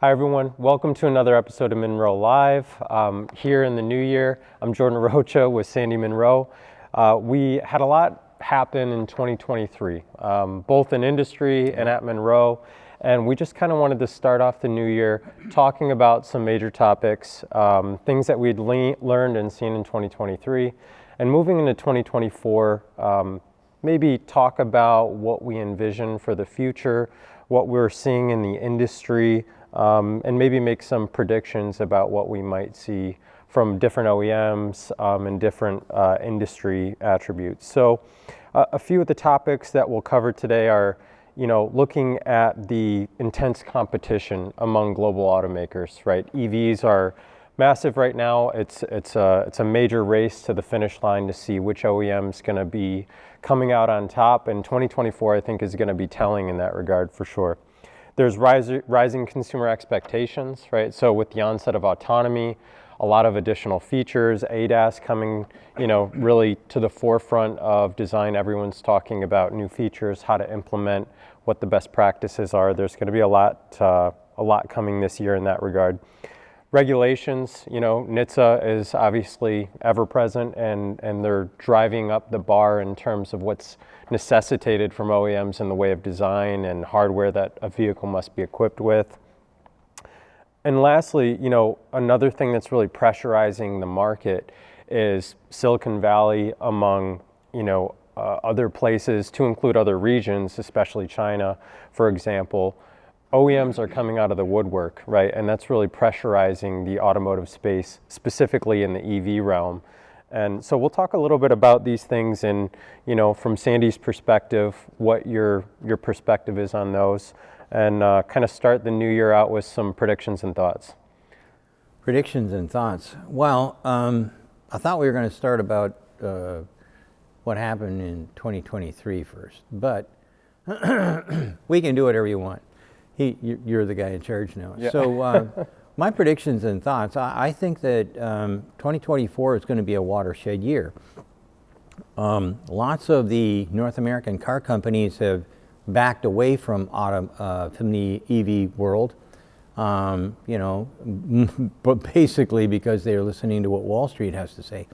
Hi everyone, welcome to another episode of Munro Live. Here in the new year, I'm Jordan Rocha with Sandy Munro. We had a lot happen in 2023, both in industry and at Munro, and we just kind of wanted to start off the new year talking about some major topics, things that we'd learned and seen in 2023, and moving into 2024, maybe talk about what we envision for the future, what we're seeing in the industry, and maybe make some predictions about what we might see from different OEMs and different industry attributes. So a few of the topics that we'll cover today are, looking at the intense competition among global automakers, right? EVs are massive right now. It's a major race to the finish line to see which OEM is going to be coming out on top, and 2024 I think is going to be telling in that regard for sure. There's rising consumer expectations, right? So with the onset of autonomy, a lot of additional features, ADAS coming, really to the forefront of design. Everyone's talking about new features, how to implement, what the best practices are. There's going to be a lot coming this year in that regard. Regulations, NHTSA is obviously ever present, and they're driving up the bar in terms of what's necessitated from OEMs in the way of design and hardware that a vehicle must be equipped with. And lastly, another thing that's really pressurizing the market is Silicon Valley among, other places, to include other regions, especially China, for example. OEMs are coming out of the woodwork, right? And that's really pressurizing the automotive space, specifically in the EV realm. And so we'll talk a little bit about these things and, from Sandy's perspective, what your perspective is on those, and kind of start the new year out with some predictions and thoughts. Predictions and thoughts. Well, I thought we were going to start about what happened in 2023 first, but we can do whatever you want. You're the guy in charge now. Yeah. So my predictions and thoughts, I think that 2024 is going to be a watershed year. Lots of the North American car companies have backed away from the EV world, but basically because they're listening to what Wall Street has to say.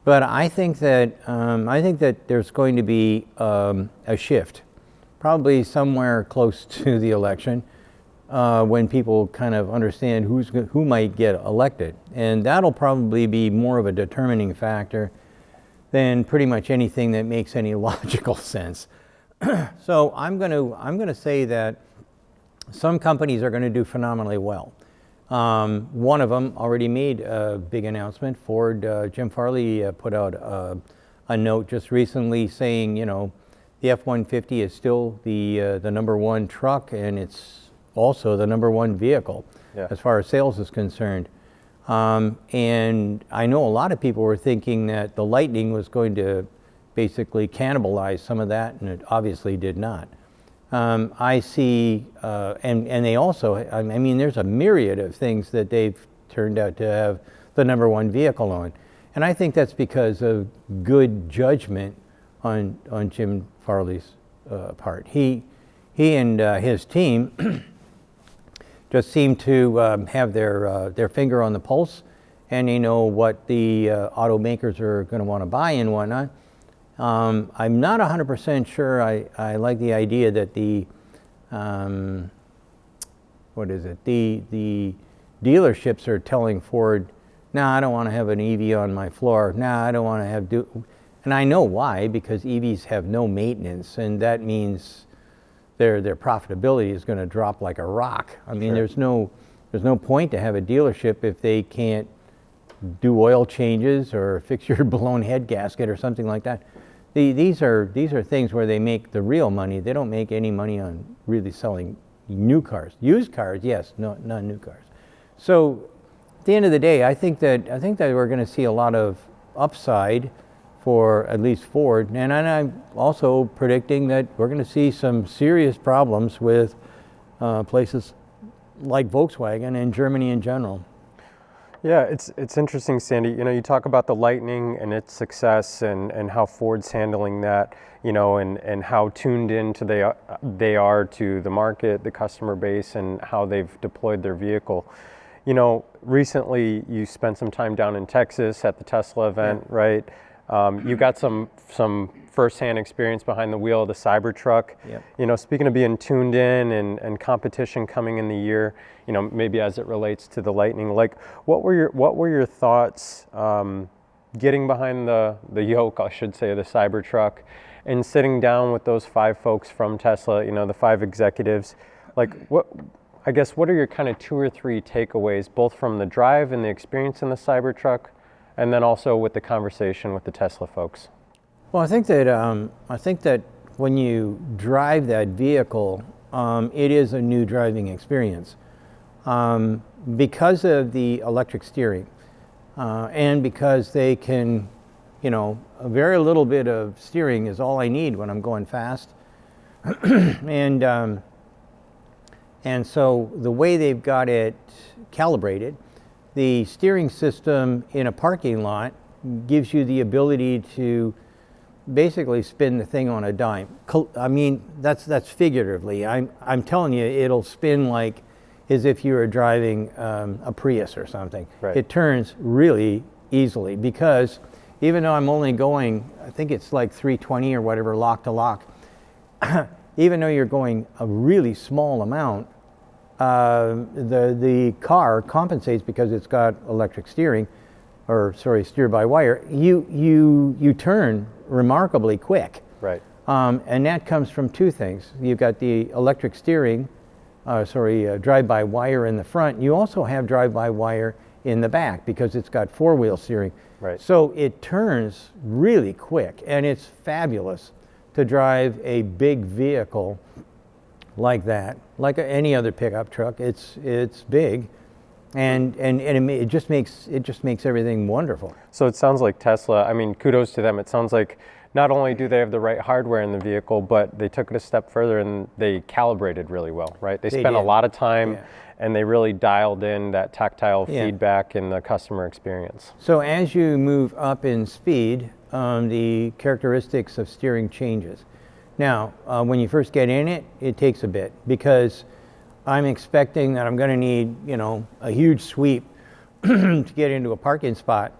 But I think that there's going to be a shift, probably somewhere close to the election, when people kind of understand who might get elected, and that'll probably be more of a determining factor than pretty much anything that makes any logical sense. So I'm going to say that some companies are going to do phenomenally well. One of them already made a big announcement. Ford, Jim Farley put out a note just recently saying, the F-150 is still the number one truck, and it's also the number one vehicle as far as sales is concerned. And I know a lot of people were thinking that the Lightning was going to basically cannibalize some of that, and it obviously did not. I see, and they also, there's a myriad of things that they've turned out to have the number one vehicle on. And I think that's because of good judgment on Jim Farley's part. He and his team just seem to have their finger on the pulse, and they know what the automakers are going to want to buy and whatnot. I'm not 100% sure I like the idea that the dealerships are telling Ford, I don't want to have an EV on my floor. I don't want to have and I know why, because EVs have no maintenance, and that means their profitability is going to drop like a rock. There's no point to have a dealership if they can't do oil changes or fix your blown head gasket or something like that. These are things where they make the real money. They don't make any money on really selling new cars. Used cars, yes, not new cars. So at the end of the day, I think that we're going to see a lot of upside for at least Ford, and I'm also predicting that we're going to see some serious problems with places like Volkswagen and Germany in general. Yeah, it's interesting, Sandy. You know, you talk about the Lightning and its success and how Ford's handling that, you know, and how tuned into they are to the market, the customer base, and how they've deployed their vehicle. You know, recently you spent some time down in Texas at the Tesla event, right? You got some firsthand experience behind the wheel of the Cybertruck. Yep. You know, speaking of being tuned in and competition coming in the year, you know, maybe as it relates to the Lightning, like what were your thoughts getting behind the yoke, I should say, of the Cybertruck, and sitting down with those 5 folks from Tesla, you know, the 5 executives? Like, what are your kind of 2 or 3 takeaways, both from the drive and the experience in the Cybertruck, and then also with the conversation with the Tesla folks? Well, I think that when you drive that vehicle, it is a new driving experience because of the electric steering, and because they can, you know, a very little bit of steering is all I need when I'm going fast, and so the way they've got it calibrated, the steering system in a parking lot gives you the ability to basically spin the thing on a dime. I mean, that's figuratively. I'm telling you, it'll spin like as if you were driving a Prius or something. Right. It turns really easily because even though I'm only going, I think it's like 320 or whatever, lock to lock, even though you're going a really small amount, the car compensates because it's got electric steering, or sorry, steer by wire. You turn remarkably quick. Right. And that comes from 2 things. You've got the electric steering, drive-by-wire in the front. You also have drive-by-wire in the back because it's got 4-wheel steering. Right. So it turns really quick, and it's fabulous to drive a big vehicle like that, like any other pickup truck. It's big, and it just makes everything wonderful. So it sounds like Tesla, I mean, kudos to them. It sounds like not only do they have the right hardware in the vehicle, but they took it a step further and they calibrated really well, right? They spent a lot of time and they really dialed in that tactile feedback in the customer experience. So as you move up in speed, the characteristics of steering changes. Now, when you first get in it, it takes a bit because I'm expecting that I'm going to need, you know, a huge sweep to get into a parking spot.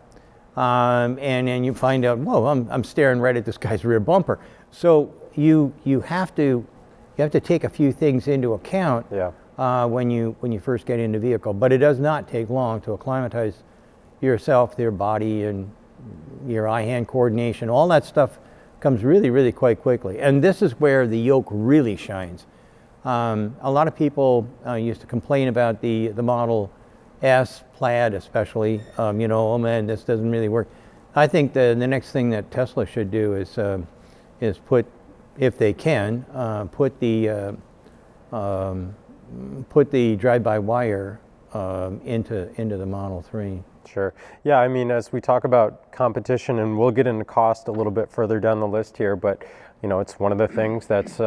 And then you find out, whoa, I'm staring right at this guy's rear bumper. So you have to take a few things into account when you first get in the vehicle. But it does not take long to acclimatize yourself, your body, and your eye-hand coordination. All that stuff comes really, really quite quickly. And this is where the yoke really shines. A lot of people used to complain about the Model S Plaid, especially. You know, oh man, this doesn't really work. I think the next thing that Tesla should do is put, if they can, put the drive-by-wire into the Model 3. Sure. Yeah, I mean, as we talk about competition, and we'll get into cost a little bit further down the list here, but you know, it's one of the things that's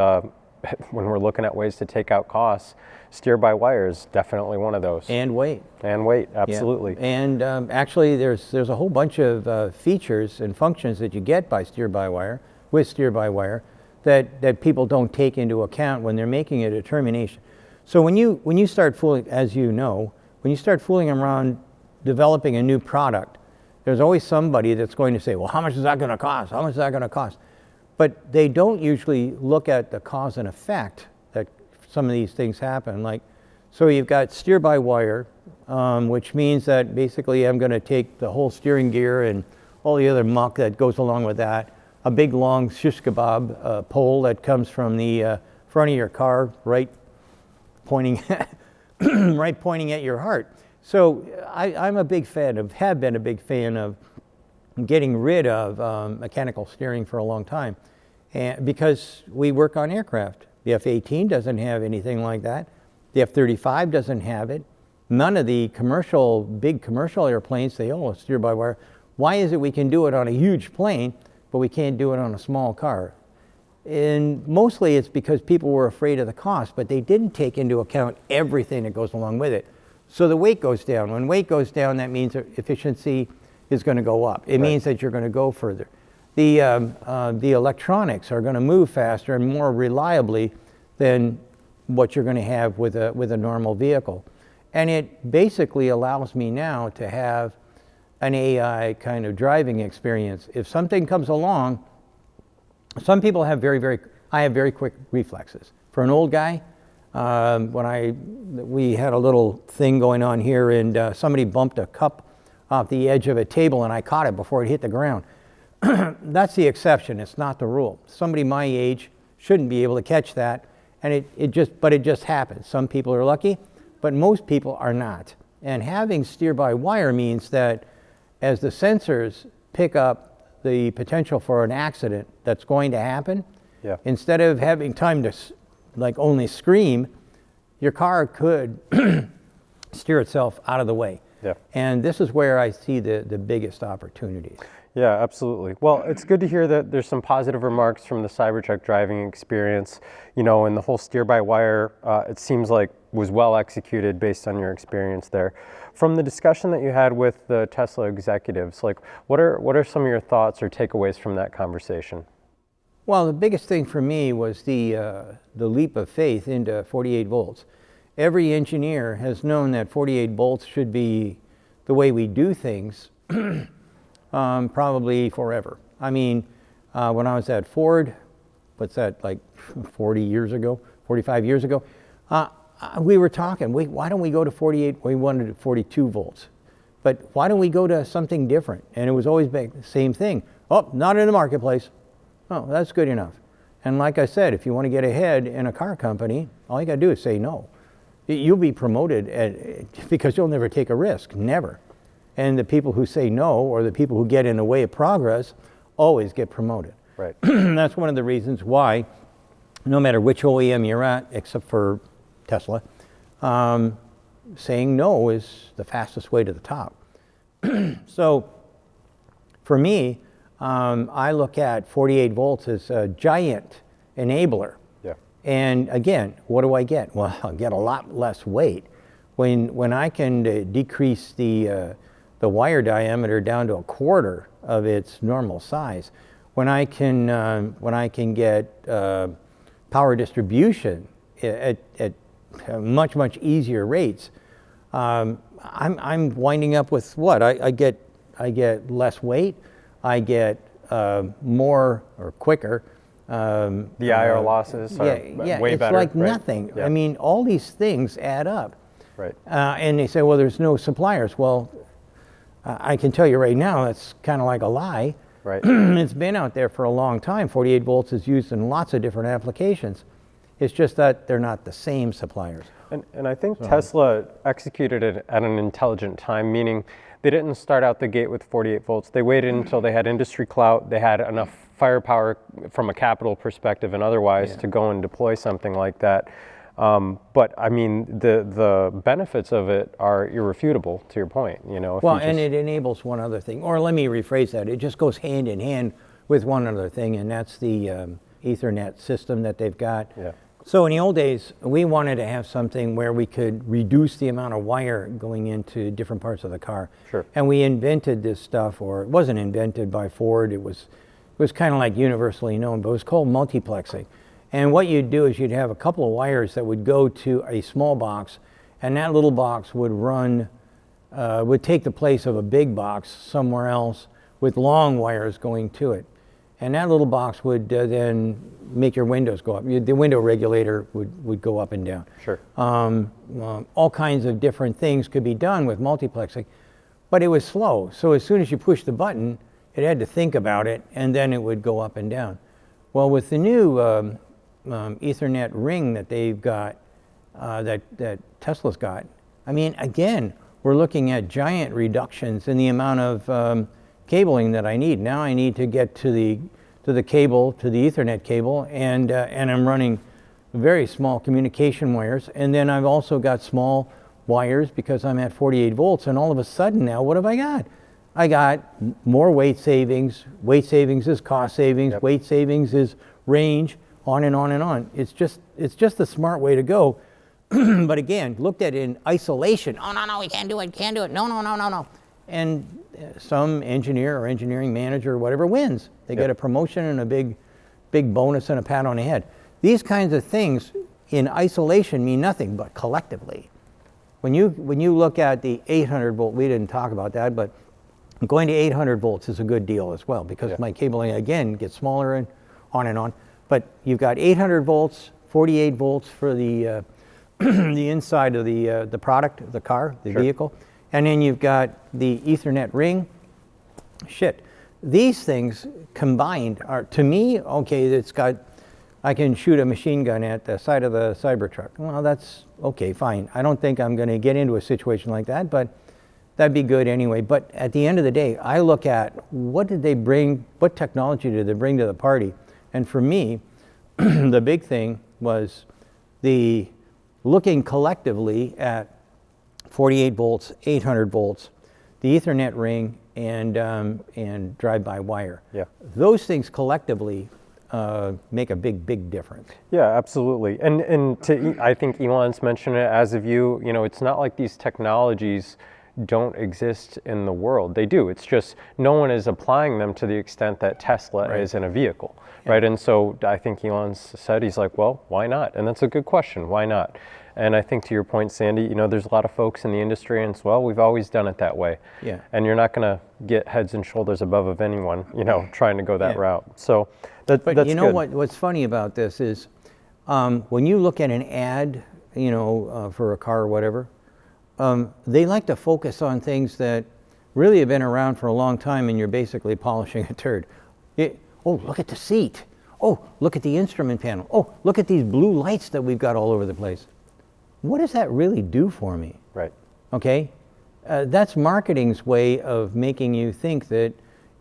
when we're looking at ways to take out costs, steer-by-wire is definitely one of those. And weight. And weight, absolutely. Yeah. And actually, there's a whole bunch of features and functions that you get by steer-by-wire, with steer-by-wire, that people don't take into account when they're making a determination. So when you start fooling, as you know, when you start fooling around developing a new product, there's always somebody that's going to say, well, how much is that going to cost? How much is that going to cost? But they don't usually look at the cause and effect that some of these things happen. Like, so you've got steer-by-wire, which means that basically I'm going to take the whole steering gear and all the other muck that goes along with that, a big long shish kebab pole that comes from the front of your car, right pointing at your heart. So I'm a big fan of, have been a big fan of getting rid of mechanical steering for a long time, and because we work on aircraft. The F-18 doesn't have anything like that. The F-35 doesn't have it. None of the big commercial airplanes, they all steer by wire. Why is it we can do it on a huge plane, but we can't do it on a small car? And mostly it's because people were afraid of the cost, but they didn't take into account everything that goes along with it. So the weight goes down. When weight goes down, that means efficiency is going to go up. It means that you're going to go further. The electronics are going to move faster and more reliably than what you're going to have with a normal vehicle. And it basically allows me now to have an AI kind of driving experience. If something comes along, some people have I have very quick reflexes. For an old guy, we had a little thing going on here, and somebody bumped a cup off the edge of a table, and I caught it before it hit the ground. That's the exception. It's not the rule. Somebody my age shouldn't be able to catch that, and it just happens. Some people are lucky, but most people are not. And having steer-by-wire means that as the sensors pick up the potential for an accident that's going to happen, instead of having time to only scream, your car could steer itself out of the way. Yeah. And this is where I see the biggest opportunities. Yeah, absolutely. Well, it's good to hear that there's some positive remarks from the Cybertruck driving experience, and the whole steer-by-wire, it seems like was well executed based on your experience there. From the discussion that you had with the Tesla executives, what are some of your thoughts or takeaways from that conversation? Well, the biggest thing for me was the leap of faith into 48 volts. Every engineer has known that 48 volts should be the way we do things probably forever. I mean, when I was at Ford, what's that, 40 years ago, 45 years ago, we were talking, why don't we go to 48? We wanted 42 volts. But why don't we go to something different? And it was always the same thing. Oh, not in the marketplace. Oh, that's good enough. And like I said, if you want to get ahead in a car company, all you got to do is say no. You'll be promoted because you'll never take a risk, never. And the people who say no, or the people who get in the way of progress, always get promoted. Right. That's one of the reasons why, no matter which OEM you're at, except for Tesla, saying no is the fastest way to the top. So for me, I look at 48 volts as a giant enabler. Yeah. And again, what do I get? Well, I'll get a lot less weight. When I can decrease the wire diameter down to a quarter of its normal size, when I can get power distribution at much easier rates, I'm winding up with what? I get less weight. I get more or quicker. The IR losses are way it's better. like right? nothing. Yeah. I mean, all these things add up. Right. And they say, well, there's no suppliers. Well, I can tell you right now, that's kind of like a lie. Right. It's been out there for a long time. 48 volts is used in lots of different applications. It's just that they're not the same suppliers. And I think Tesla executed it at an intelligent time, meaning they didn't start out the gate with 48 volts. They waited until they had industry clout, they had enough firepower from a capital perspective and otherwise to go and deploy something like that. But I mean, the benefits of it are irrefutable, to your point. And it enables one other thing, or let me rephrase that. It just goes hand in hand with one other thing, and that's the Ethernet system that they've got. Yeah. So in the old days, we wanted to have something where we could reduce the amount of wire going into different parts of the car. Sure. And we invented this stuff, or it wasn't invented by Ford. It was kind of like universally known, but it was called multiplexing. And what you'd do is you'd have a couple of wires that would go to a small box, and that little box would would take the place of a big box somewhere else with long wires going to it. And that little box would then make your windows go up. The window regulator would go up and down. Sure. All kinds of different things could be done with multiplexing, but it was slow. So as soon as you push the button, it had to think about it, and then it would go up and down. Well, with the new Ethernet ring that they've got, that Tesla's got, I mean, again, we're looking at giant reductions in the amount of cabling that I need. Now I need to get to the cable, to the Ethernet cable, and I'm running very small communication wires. And then I've also got small wires because I'm at 48 volts. And all of a sudden now, what have I got? I got more weight savings. Weight savings is cost savings. Yep. Weight savings is range. On and on and on. It's just the smart way to go. But again, looked at in isolation. Oh, no, we can't do it, can't do it. No, no, no, no, no. And some engineer or engineering manager or whatever wins. They get a promotion and a big bonus and a pat on the head. These kinds of things in isolation mean nothing, but collectively. When you look at the 800 volt, we didn't talk about that, but going to 800 volts is a good deal as well, because my cabling, again, gets smaller and on and on. But you've got 800 volts, 48 volts for the the inside of the product, the car, the vehicle. And then you've got the Ethernet ring. These things combined are, to me, okay, I can shoot a machine gun at the side of the Cybertruck. Well, that's okay, fine. I don't think I'm going to get into a situation like that, but that'd be good anyway. But at the end of the day, I look at what did they bring, what technology did they bring to the party? And for me, the big thing was the looking collectively at 48 volts, 800 volts, the Ethernet ring, and drive-by-wire. Yeah. Those things collectively make a big difference. Yeah, absolutely. And I think Elon's mentioned it, as of you, it's not like these technologies don't exist in the world. They do. It's just no one is applying them to the extent that Tesla is in a vehicle, right? And so I think Elon's said, he's like, well, why not? And that's a good question. Why not? And I think to your point, Sandy, there's a lot of folks in the industry, and it's, well, we've always done it that way. Yeah. And you're not going to get heads and shoulders above of anyone, trying to go that route. So that's But you know good. what's funny about this is when you look at an ad, for a car or whatever, they like to focus on things that really have been around for a long time, and you're basically polishing a turd. Oh, look at the seat. Oh, look at the instrument panel. Oh, look at these blue lights that we've got all over the place. What does that really do for me? Right. Okay? That's marketing's way of making you think that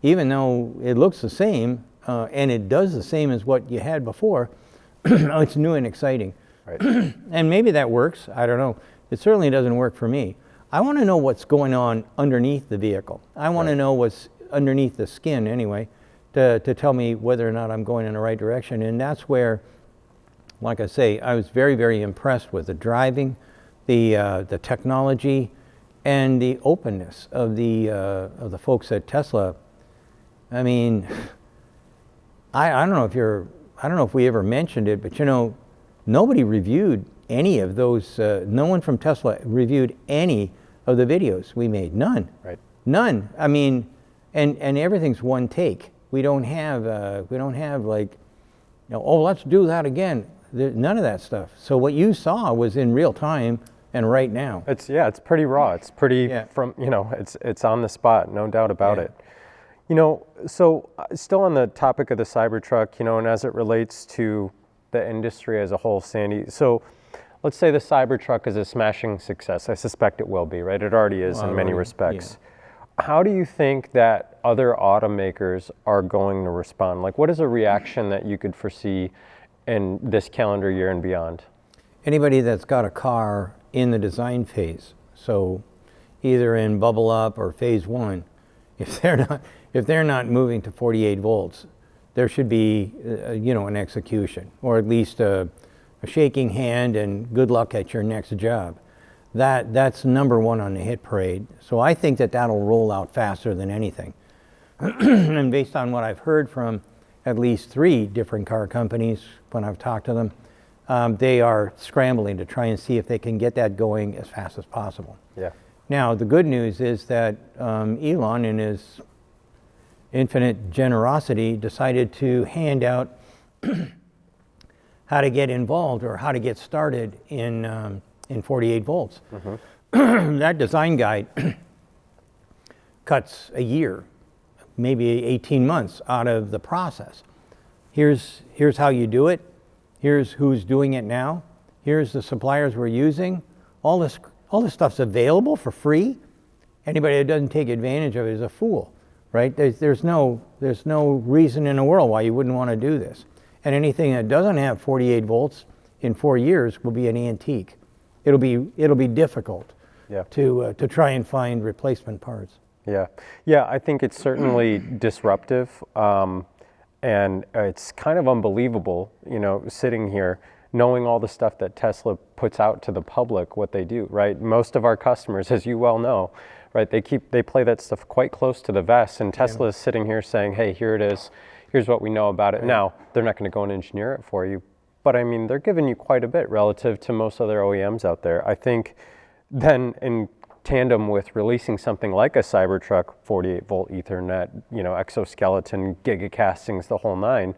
even though it looks the same, and it does the same as what you had before, it's new and exciting. Right. And maybe that works. I don't know. It certainly doesn't work for me. I want to know what's going on underneath the vehicle. I want to know what's underneath the skin anyway, to tell me whether or not I'm going in the right direction. And that's where, like I say, I was very impressed with the driving, the technology, and the openness of the folks at Tesla. I mean, I don't know if we ever mentioned it, but nobody reviewed any of those. No one from Tesla reviewed any of the videos we made. None. Right. None. I mean, and everything's one take. We don't have like, oh, let's do that again. None of that stuff. So what you saw was in real time and right now. It's pretty raw. It's pretty it's on the spot, no doubt about it. So still on the topic of the Cybertruck, and as it relates to the industry as a whole, Sandy. So let's say the Cybertruck is a smashing success. I suspect it will be, right? It already is in many respects. Yeah. How do you think that other automakers are going to respond? Like, what is a reaction that you could foresee in this calendar year and beyond? Anybody that's got a car in the design phase, so either in bubble up or phase one, if they're not moving to 48 volts, there should be an execution, or at least a shaking hand and good luck at your next job. That's number one on the hit parade. So I think that'll roll out faster than anything. And based on what I've heard from at least 3 different car companies when I've talked to them, they are scrambling to try and see if they can get that going as fast as possible. Yeah. Now, the good news is that Elon, in his infinite generosity, decided to hand out how to get involved or how to get started in 48 volts. Mm-hmm. That design guide cuts a year, maybe 18 months out of the process. Here's how you do it. Here's who's doing it now. Here's the suppliers we're using. All this stuff's available for free. Anybody that doesn't take advantage of it is a fool, right? There's no reason in the world why you wouldn't want to do this. And anything that doesn't have 48 volts in 4 years will be an antique. It'll be difficult to try and find replacement parts. Yeah, I think it's certainly disruptive, and it's kind of unbelievable, sitting here knowing all the stuff that Tesla puts out to the public, what they do, right? Most of our customers, as you well know, right, they play that stuff quite close to the vest, and Tesla is sitting here saying, hey, here it is, here's what we know about it. Now, they're not going to go and engineer it for you, but I mean, they're giving you quite a bit relative to most other OEMs out there. I think then in tandem with releasing something like a Cybertruck, 48 volt Ethernet, exoskeleton, gigacastings, the whole nine,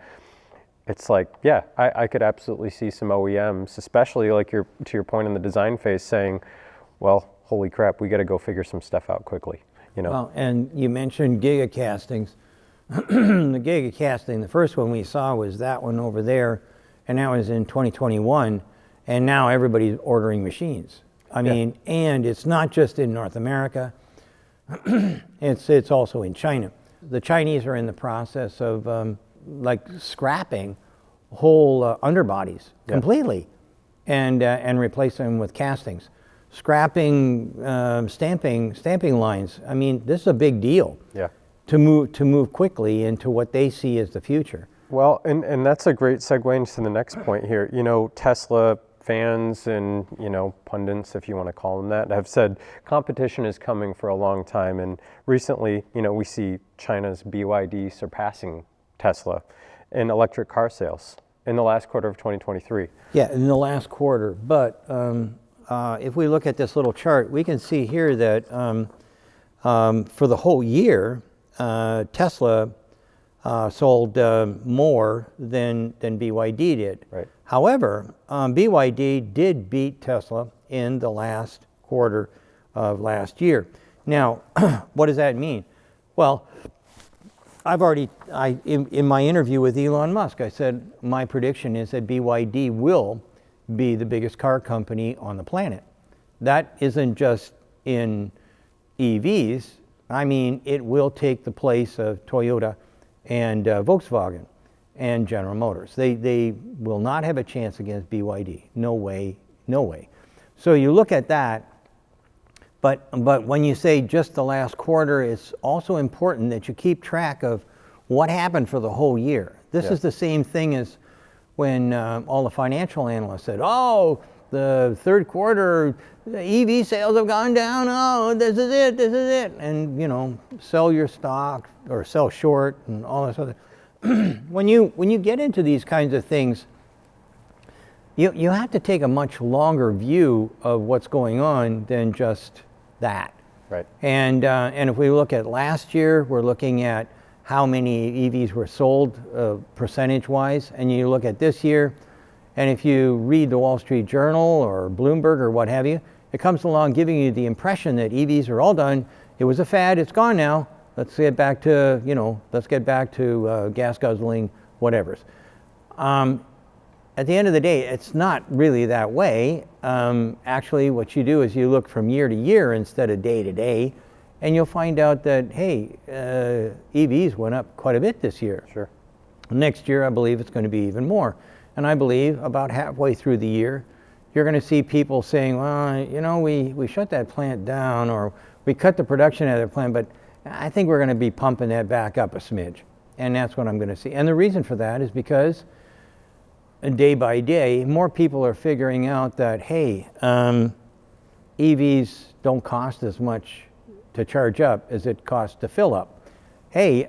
it's like, yeah, I could absolutely see some OEMs, especially like to your point in the design phase, saying, well, holy crap, we got to go figure some stuff out quickly. Well, and you mentioned gigacastings. The gigacasting, the first one we saw was that one over there, and that was in 2021, and now everybody's ordering machines. I mean, and it's not just in North America, it's also in China. The Chinese are in the process of scrapping whole underbodies completely and replacing them with castings. Scrapping stamping lines. I mean, this is a big deal to move quickly into what they see as the future. Well, and that's a great segue into the next point here. Tesla fans and pundits, if you want to call them that, have said competition is coming for a long time, and recently we see China's BYD surpassing Tesla in electric car sales in the last quarter of 2023. Yeah, in the last quarter. But if we look at this little chart, we can see here that for the whole year, Tesla sold more than BYD did. Right. However, BYD did beat Tesla in the last quarter of last year. Now, what does that mean? Well, in my interview with Elon Musk, I said my prediction is that BYD will be the biggest car company on the planet. That isn't just in EVs. I mean, it will take the place of Toyota and Volkswagen and General Motors. They will not have a chance against BYD. No way, no way. So you look at that, but when you say just the last quarter, it's also important that you keep track of what happened for the whole year. This is the same thing as when all the financial analysts said, oh, the third quarter, the EV sales have gone down, oh, this is it. And, sell your stock or sell short and all this other. When you get into these kinds of things, you have to take a much longer view of what's going on than just that. Right. And if we look at last year, we're looking at how many EVs were sold percentage-wise, and you look at this year, and if you read the Wall Street Journal or Bloomberg or what have you, it comes along giving you the impression that EVs are all done. It was a fad. It's gone now. Let's get back to gas guzzling whatevers. At the end of the day, it's not really that way. Actually, what you do is you look from year to year instead of day to day, and you'll find out that, hey, EVs went up quite a bit this year. Sure. Next year, I believe it's going to be even more. And I believe about halfway through the year, you're going to see people saying, well, we shut that plant down, or we cut the production at that plant, but I think we're going to be pumping that back up a smidge. And that's what I'm going to see. And the reason for that is because day by day, more people are figuring out that, hey, EVs don't cost as much to charge up as it costs to fill up. Hey,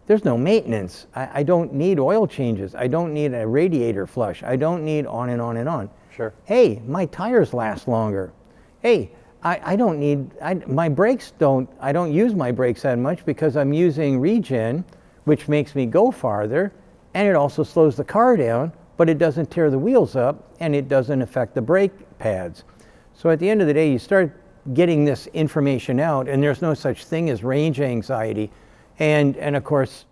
there's no maintenance. I don't need oil changes. I don't need a radiator flush. I don't need on and on and on. Sure. Hey, my tires last longer. Hey, I don't use my brakes that much because I'm using regen, which makes me go farther, and it also slows the car down, but it doesn't tear the wheels up, and it doesn't affect the brake pads. So at the end of the day, you start getting this information out, and there's no such thing as range anxiety. And of course,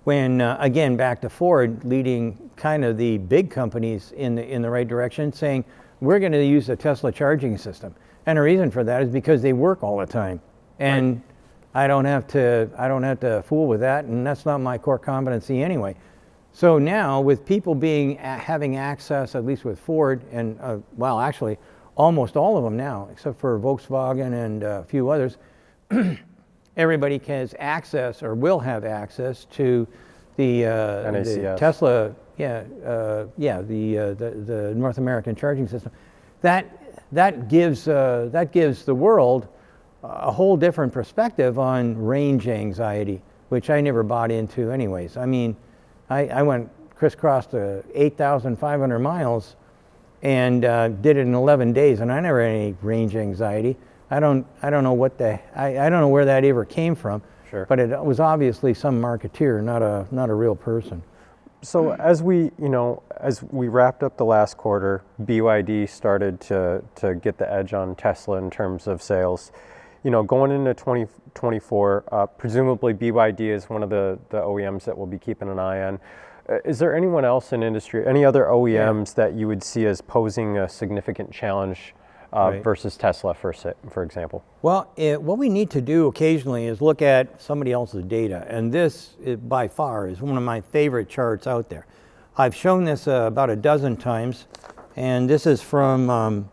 when again back to Ford leading kind of the big companies in the right direction, saying we're going to use a Tesla charging system, and the reason for that is because they work all the time, and right. I don't have to fool with that, and that's not my core competency anyway. So now with people having access, at least with Ford, and well, actually almost all of them now, except for Volkswagen and a few others. Everybody has access or will have access to the NACS. Tesla, the North American charging system, that gives the world a whole different perspective on range anxiety, which I never bought into anyways. I mean, I went crisscrossed 8,500 miles and did it in 11 days, and I never had any range anxiety. I don't know what I don't know where that ever came from. Sure. But it was obviously some marketeer, not a real person. So as we wrapped up the last quarter, BYD started to get the edge on Tesla in terms of sales. Going into 2024, presumably BYD is one of the OEMs that we'll be keeping an eye on. Is there anyone else in industry, any other OEMs that you would see as posing a significant challenge versus Tesla, for example? Well, what we need to do occasionally is look at somebody else's data, and this, by far, is one of my favorite charts out there. I've shown this about a dozen times, and this is from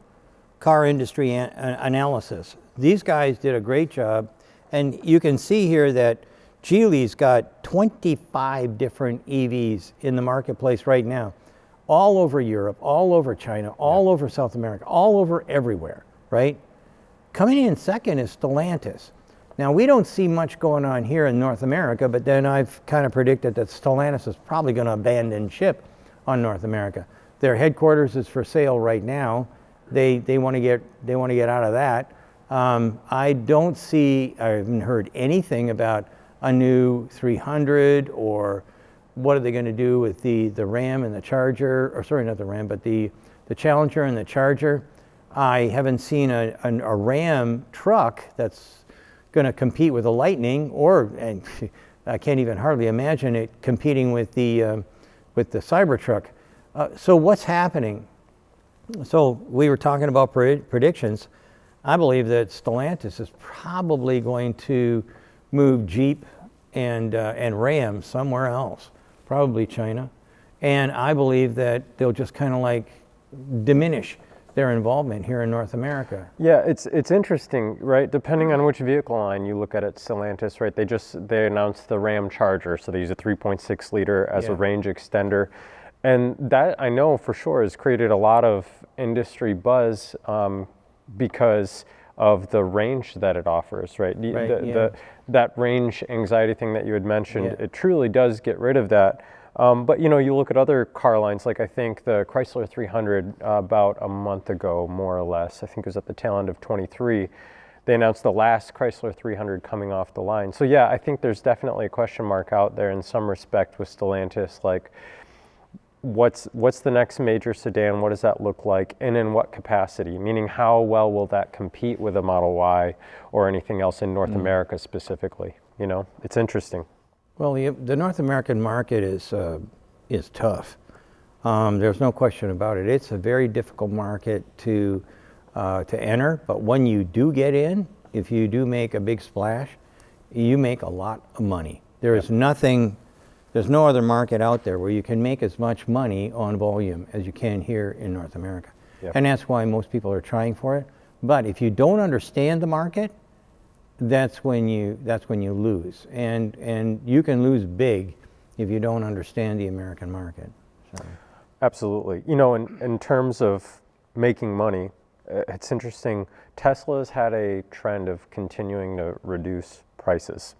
Car Industry Analysis. These guys did a great job, and you can see here that Geely's got 25 different EVs in the marketplace right now, all over Europe, all over China, all over South America, all over everywhere, right? Coming in second is Stellantis. Now, we don't see much going on here in North America, but then I've kind of predicted that Stellantis is probably going to abandon ship on North America. Their headquarters is for sale right now. They want to get out of that. I haven't heard anything about a new 300 or what are they going to do with the Ram and the Charger, or sorry, not the Ram, but the Challenger and the Charger. I haven't seen a Ram truck that's going to compete with a Lightning, and I can't even hardly imagine it competing with the Cybertruck. So what's happening? So we were talking about predictions. I believe that Stellantis is probably going to move Jeep and Ram somewhere else, probably China. And I believe that they'll just kind of like diminish their involvement here in North America. Yeah, it's interesting, right? Depending on which vehicle line you look at Stellantis, right? They announced the Ram Charger, so they use a 3.6 liter as a range extender. And that, I know for sure, has created a lot of industry buzz because of the range that it offers, right? That range anxiety thing that you had mentioned, it truly does get rid of that. But you look at other car lines, like I think the Chrysler 300 about a month ago, more or less, I think it was at the tail end of 23, they announced the last Chrysler 300 coming off the line. So yeah, I think there's definitely a question mark out there in some respect with Stellantis, like what's the next major sedan, what does that look like, and in what capacity? Meaning how well will that compete with a Model Y or anything else in North America specifically? It's interesting. Well, the North American market is tough. There's no question about it. It's a very difficult market to enter, but when you do get in, if you do make a big splash, you make a lot of money. There's no other market out there where you can make as much money on volume as you can here in North America. And that's why most people are trying for it. But if you don't understand the market, that's when you lose. And you can lose big if you don't understand the American market. So. Absolutely. In terms of making money, it's interesting. Tesla's had a trend of continuing to reduce prices.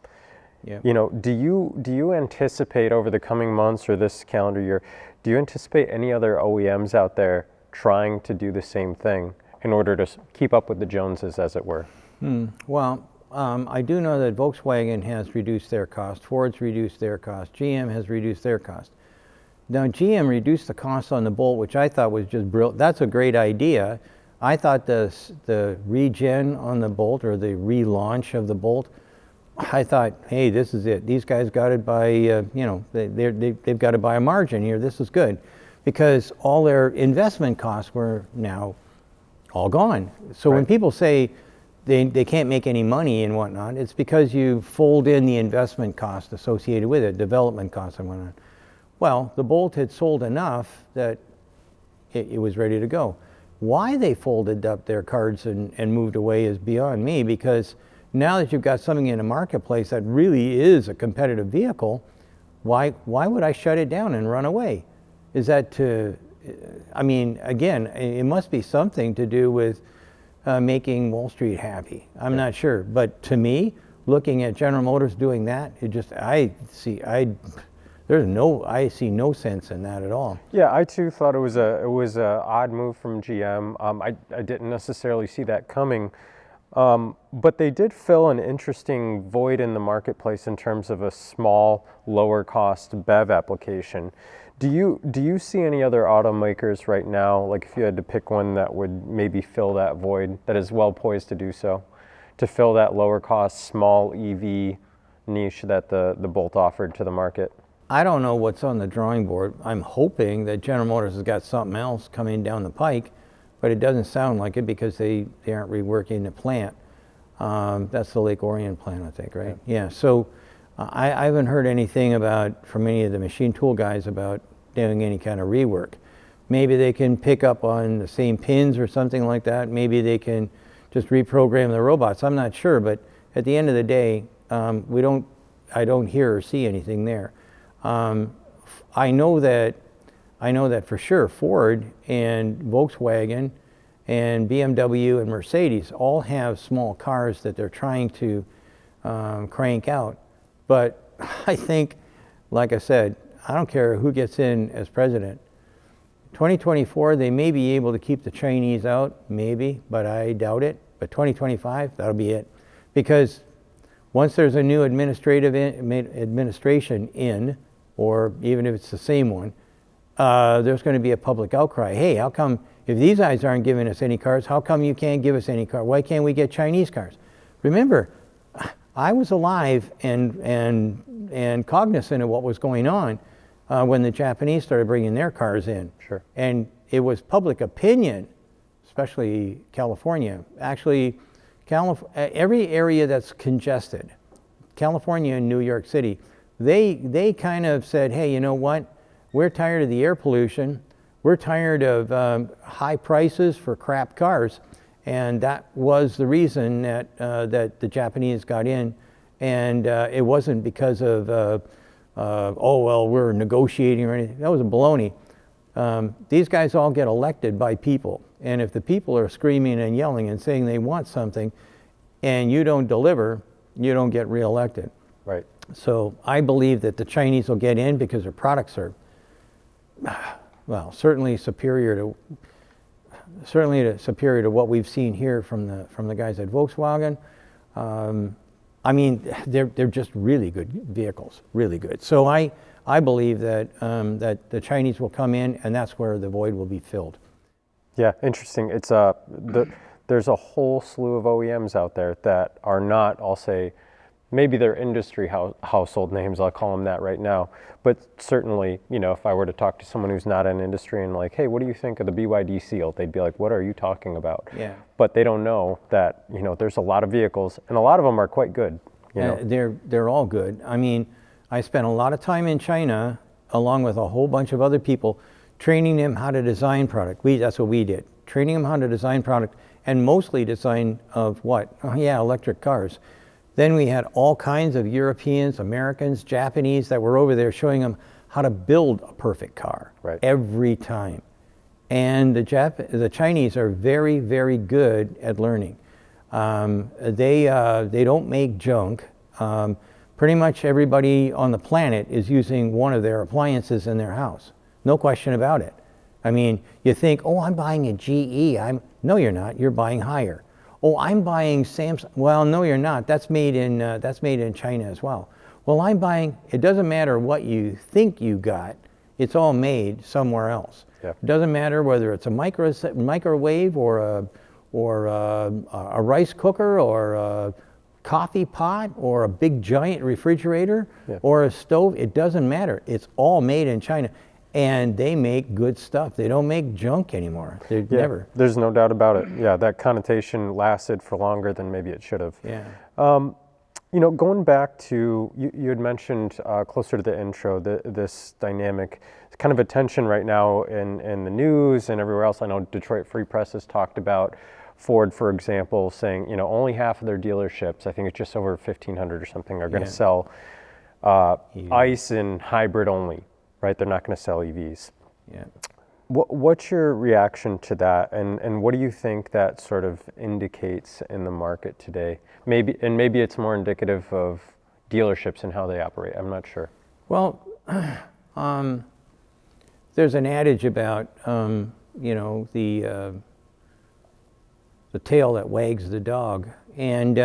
Do you anticipate over the coming months or this calendar year, do you anticipate any other OEMs out there trying to do the same thing in order to keep up with the Joneses, as it were? Well, I do know that Volkswagen has reduced their cost, Ford's reduced their cost, GM has reduced their cost. Now, GM reduced the cost on the Bolt, which I thought was just brilliant. That's a great idea. I thought the regen on the Bolt, or the relaunch of the Bolt, I thought, hey, this is it. These guys got it by, they've got it by a margin here. This is good, because all their investment costs were now all gone. So when people say they can't make any money and whatnot, it's because you fold in the investment cost associated with it, development costs and whatnot. Well, the Bolt had sold enough that it was ready to go. Why they folded up their cards and moved away is beyond me, because now that you've got something in a marketplace that really is a competitive vehicle, Why would I shut it down and run away? Is that to, I mean, again, it must be something to do with making Wall Street happy. I'm not sure, but to me, looking at General Motors doing that, it just, I see no sense in that at all. Yeah, I too thought it was a odd move from GM. I didn't necessarily see that coming, but they did fill an interesting void in the marketplace in terms of a small, lower cost BEV application. Do you see any other automakers right now, like if you had to pick one that would maybe fill that void, that is well poised to do so, to fill that lower cost small EV niche that the Bolt offered to the market? I don't know what's on the drawing board. I'm hoping that General Motors has got something else coming down the pike, but it doesn't sound like it because they aren't reworking the plant. That's the Lake Orion plant, I think, right? Yeah. So I haven't heard anything from any of the machine tool guys about doing any kind of rework. Maybe they can pick up on the same pins or something like that. Maybe they can just reprogram the robots. I'm not sure, but at the end of the day, I don't hear or see anything there. I know that for sure Ford and Volkswagen and BMW and Mercedes all have small cars that they're trying to crank out. But I think, like I said, I don't care who gets in as president. 2024, they may be able to keep the Chinese out, maybe, but I doubt it. But 2025, that'll be it. Because once there's a new administration in, or even if it's the same one, there's going to be a public outcry. Hey, how come, if these guys aren't giving us any cars, how come you can't give us any cars? Why can't we get Chinese cars? Remember, I was alive and cognizant of what was going on when the Japanese started bringing their cars in. Sure. And it was public opinion, especially California. Actually, every area that's congested, California and New York City, they kind of said, hey, you know what? We're tired of the air pollution. We're tired of high prices for crap cars. And that was the reason that the Japanese got in. And it wasn't because of, oh, well, we're negotiating or anything. That was a baloney. These guys all get elected by people. And if the people are screaming and yelling and saying they want something and you don't deliver, you don't get reelected. Right. So I believe that the Chinese will get in because their products are, well, certainly superior to what we've seen here from the guys at Volkswagen. I mean, they're just really good vehicles, really good. So I believe that the Chinese will come in, and that's where the void will be filled. Yeah, interesting. It's there's a whole slew of OEMs out there that are not, I'll say, maybe they're industry household names, I'll call them that right now. But certainly, you know, if I were to talk to someone who's not in industry and like, hey, what do you think of the BYD Seal? They'd be like, what are you talking about? Yeah. But they don't know that, you know, there's a lot of vehicles and a lot of them are quite good. You know? They're all good. I mean, I spent a lot of time in China, along with a whole bunch of other people, training them how to design product. That's what we did. Training them how to design product, and mostly design of what? Oh yeah, electric cars. Then we had all kinds of Europeans, Americans, Japanese that were over there showing them how to build a perfect car. Right. Every time. And the Chinese are very, very good at learning. They don't make junk. Pretty much everybody on the planet is using one of their appliances in their house. No question about it. I mean, you think, oh, I'm buying a GE. No, you're not. You're buying higher. Oh, I'm buying Samsung. Well, no, you're not. That's made in China as well. Well, I'm buying. It doesn't matter what you think you got. It's all made somewhere else. Yep. It doesn't matter whether it's a microwave or a rice cooker or a coffee pot or a big giant refrigerator or a stove. It doesn't matter. It's all made in China. And they make good stuff. They don't make junk anymore. Never. There's no doubt about it. Yeah, that connotation lasted for longer than maybe it should have. Yeah. You know, going back to, you had mentioned closer to the intro, this dynamic kind of attention right now in the news and everywhere else. I know Detroit Free Press has talked about Ford, for example, saying, you know, only half of their dealerships, I think it's just over 1,500 or something, are going to sell ICE and hybrid only, right? They're not going to sell EVs. Yeah. What's your reaction to that, and what do you think that sort of indicates in the market today? Maybe it's more indicative of dealerships and how they operate. I'm not sure. Well, there's an adage about the tail that wags the dog, and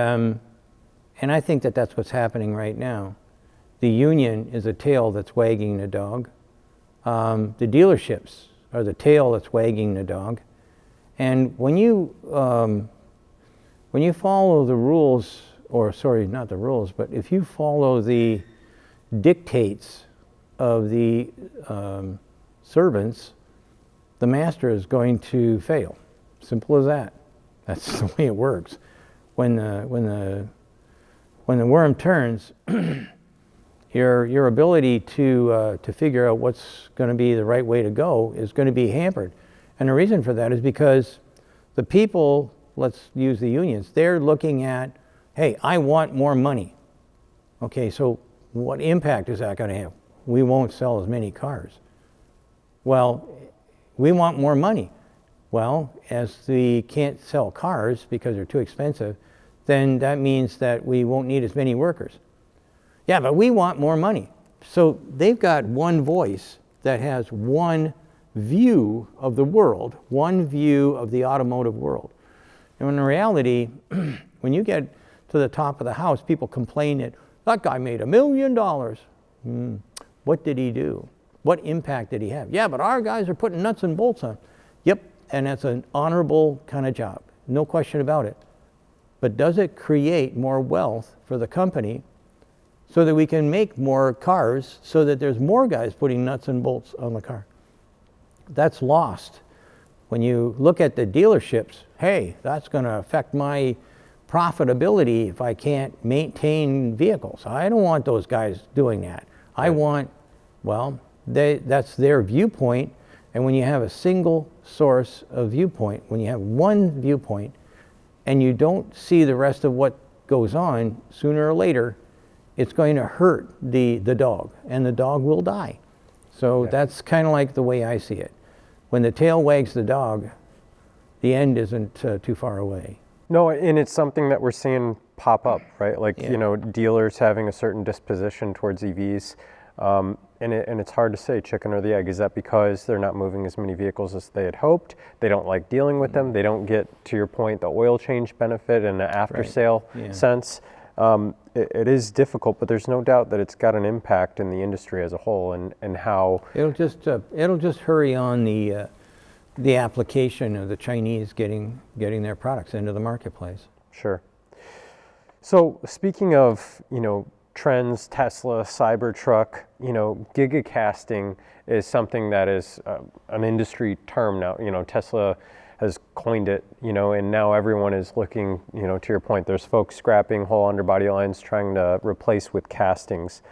I think that that's what's happening right now. The union is a tail that's wagging the dog. The dealerships are the tail that's wagging the dog. And when you follow the rules, or sorry, not the rules, but if you follow the dictates of the servants, the master is going to fail. Simple as that. That's the way it works. When the worm turns, your ability to figure out what's going to be the right way to go is going to be hampered. And the reason for that is because the people, let's use the unions, they're looking at, hey, I want more money. Okay, so what impact is that going to have? We won't sell as many cars. Well, we want more money. Well, as we can't sell cars because they're too expensive, then that means that we won't need as many workers. Yeah, but we want more money. So they've got one voice that has one view of the world, one view of the automotive world. And in reality, when you get to the top of the house, people complain that guy made $1 million. What did he do? What impact did he have? Yeah, but our guys are putting nuts and bolts on. Yep, and that's an honorable kind of job. No question about it. But does it create more wealth for the company so that we can make more cars so that there's more guys putting nuts and bolts on the car? That's lost. When you look at the dealerships, hey, that's going to affect my profitability if I can't maintain vehicles. I don't want those guys doing that. I want, well, that's their viewpoint. And when you have a single source of viewpoint, when you have one viewpoint, and you don't see the rest of what goes on, sooner or later, it's going to hurt the dog, and the dog will die. So that's kind of like the way I see it. When the tail wags the dog, the end isn't too far away. No, and it's something that we're seeing pop up, right? Like, dealers having a certain disposition towards EVs. And it's hard to say chicken or the egg. Is that because they're not moving as many vehicles as they had hoped? They don't like dealing with them. They don't get, to your point, the oil change benefit and the after sale sense. It is difficult, but there's no doubt that it's got an impact in the industry as a whole, and how it'll just hurry on the application of the Chinese getting their products into the marketplace. Sure. So speaking of trends, Tesla, Cybertruck, gigacasting is something that is an industry term now. Tesla has coined it, and now everyone is looking, to your point, there's folks scrapping whole underbody lines, trying to replace with castings.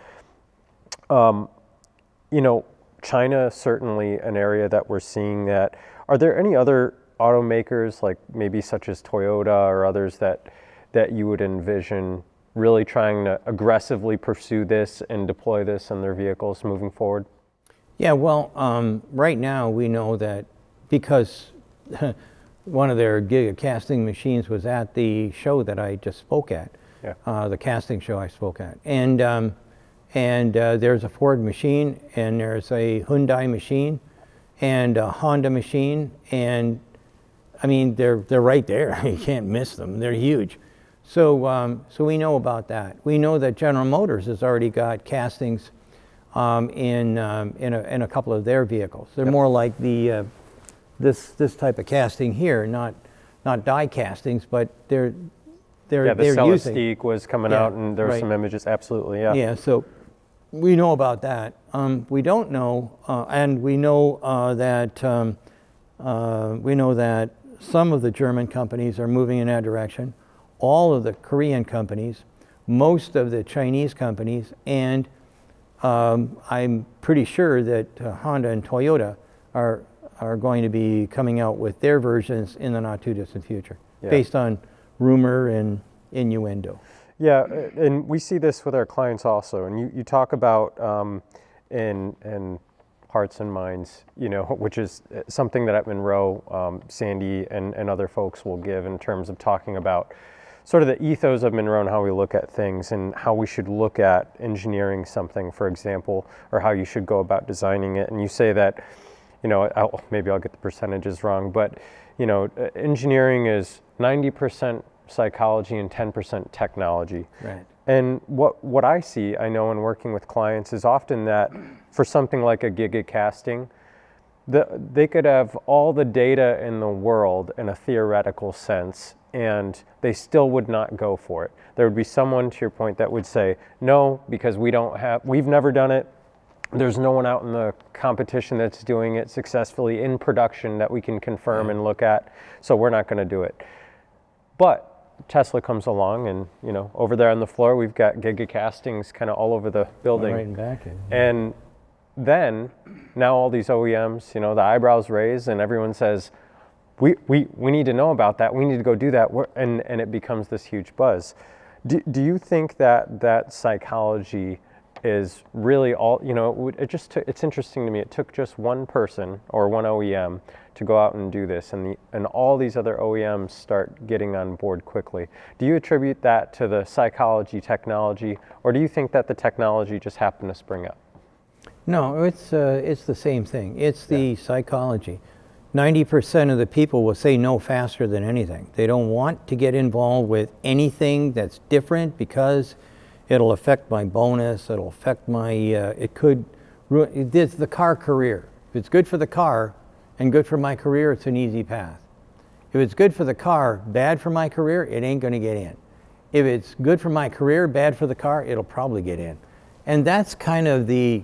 China, certainly an area that we're seeing that. Are there any other automakers, like maybe such as Toyota or others, that you would envision really trying to aggressively pursue this and deploy this in their vehicles moving forward? Yeah, well, right now we know that because one of their giga casting machines was at the show that I just spoke at, the casting show I spoke at, and there's a Ford machine, and there's a Hyundai machine, and a Honda machine, and I mean they're right there. You can't miss them. They're huge. So we know about that. We know that General Motors has already got castings in a couple of their vehicles. They're more like the this type of casting here, not die castings, but they're the using. Celestique was coming out, and there's some images. Absolutely, yeah. Yeah, so we know about that. We don't know, and we know that some of the German companies are moving in that direction. All of the Korean companies, most of the Chinese companies, and I'm pretty sure that Honda and Toyota are going to be coming out with their versions in the not too distant future, based on rumor and innuendo. Yeah, and we see this with our clients also. And you talk about in Hearts and Minds, which is something that at Munro, Sandy and other folks will give in terms of talking about sort of the ethos of Munro and how we look at things and how we should look at engineering something, for example, or how you should go about designing it. And you say that, maybe I'll get the percentages wrong, but engineering is 90% psychology and 10% technology. Right. And what I see, I know in working with clients, is often that for something like a gigacasting, they could have all the data in the world in a theoretical sense, and they still would not go for it. There would be someone, to your point, that would say, no, because we've never done it. There's no one out in the competition that's doing it successfully in production that we can confirm and look at, so we're not going to do it. But Tesla comes along and, over there on the floor, we've got gigacastings kind of all over the building. Right back in. And then, now all these OEMs, the eyebrows raise and everyone says, we need to know about that. We need to go do that. And it becomes this huge buzz. Do you think that psychology is really all, it's interesting to me. It took just one person or one OEM to go out and do this, and all these other OEMs start getting on board quickly. Do you attribute that to the psychology, technology, or do you think that the technology just happened to spring up? No, it's the same thing. It's the psychology. 90% of the people will say no faster than anything. They don't want to get involved with anything that's different because it'll affect my bonus, it'll affect my, it could ruin, it's the car career. If it's good for the car and good for my career, it's an easy path. If it's good for the car, bad for my career, it ain't gonna get in. If it's good for my career, bad for the car, it'll probably get in. And that's kind of the